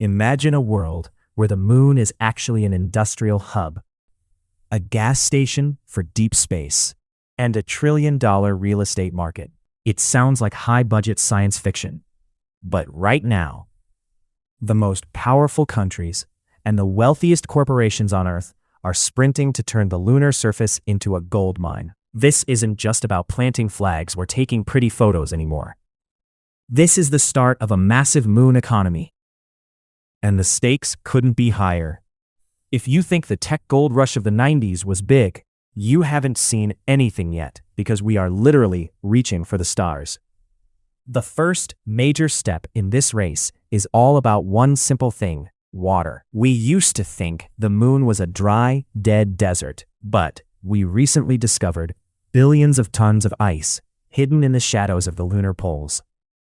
Imagine a world where the moon is actually an industrial hub, a gas station for deep space, and a $1 trillion real estate market. It sounds like high-budget science fiction. But right now, the most powerful countries and the wealthiest corporations on Earth are sprinting to turn the lunar surface into a gold mine. This isn't just about planting flags or taking pretty photos anymore. This is the start of a massive moon economy. And the stakes couldn't be higher. If you think the tech gold rush of the 90s was big, you haven't seen anything yet, because we are literally reaching for the stars. The first major step in this race is all about one simple thing: water. We used to think the moon was a dry, dead desert, but we recently discovered billions of tons of ice hidden in the shadows of the lunar poles.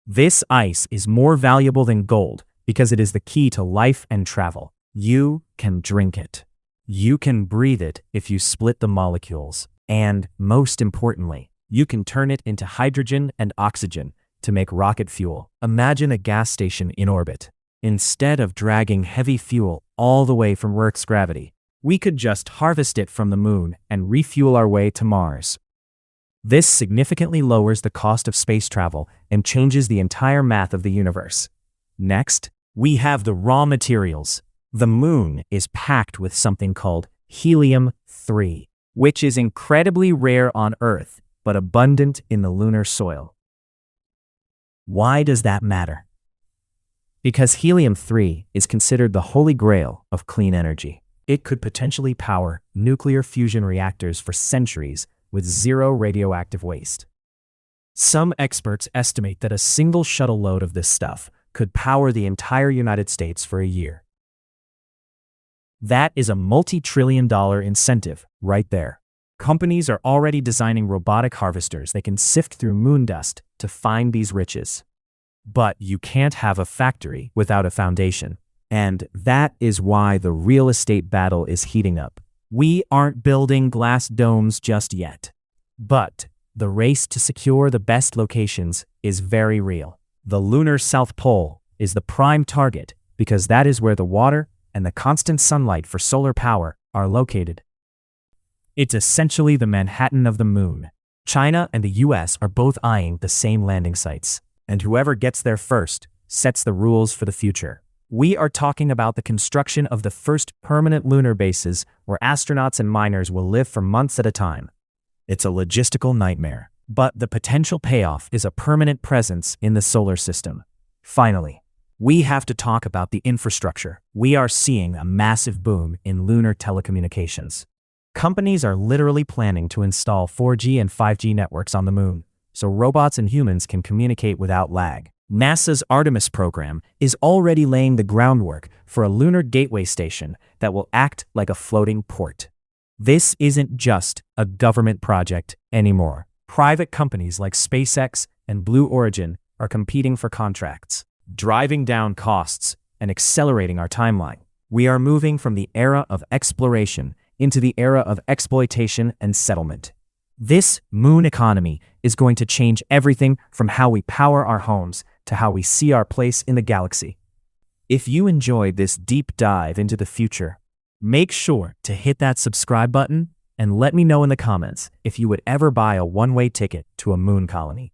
This ice is more valuable than gold because it is the key to life and travel. You can drink it. You can breathe it if you split the molecules. And, most importantly, you can turn it into hydrogen and oxygen to make rocket fuel. Imagine a gas station in orbit. Instead of dragging heavy fuel all the way from Earth's gravity, we could just harvest it from the moon and refuel our way to Mars. This significantly lowers the cost of space travel and changes the entire math of the universe. Next, we have the raw materials. The moon is packed with something called helium-3, which is incredibly rare on Earth, but abundant in the lunar soil. Why does that matter? Because helium-3 is considered the holy grail of clean energy. It could potentially power nuclear fusion reactors for centuries with zero radioactive waste. Some experts estimate that a single shuttle load of this stuff could power the entire United States for a year. That is a multi-trillion-dollar incentive right there. Companies are already designing robotic harvesters that can sift through moon dust to find these riches. But you can't have a factory without a foundation. And that is why the real estate battle is heating up. We aren't building glass domes just yet. But the race to secure the best locations is very real. The lunar South Pole is the prime target because that is where the water and the constant sunlight for solar power are located. It's essentially the Manhattan of the moon. China and the US are both eyeing the same landing sites, and whoever gets there first sets the rules for the future. We are talking about the construction of the first permanent lunar bases where astronauts and miners will live for months at a time. It's a logistical nightmare, but the potential payoff is a permanent presence in the solar system. Finally, we have to talk about the infrastructure. We are seeing a massive boom in lunar telecommunications. Companies are literally planning to install 4G and 5G networks on the moon, so robots and humans can communicate without lag. NASA's Artemis program is already laying the groundwork for a lunar gateway station that will act like a floating port. This isn't just a government project anymore. Private companies like SpaceX and Blue Origin are competing for contracts, driving down costs and accelerating our timeline. We are moving from the era of exploration into the era of exploitation and settlement. This moon economy is going to change everything from how we power our homes to how we see our place in the galaxy. If you enjoyed this deep dive into the future, make sure to hit that subscribe button and let me know in the comments if you would ever buy a one-way ticket to a moon colony.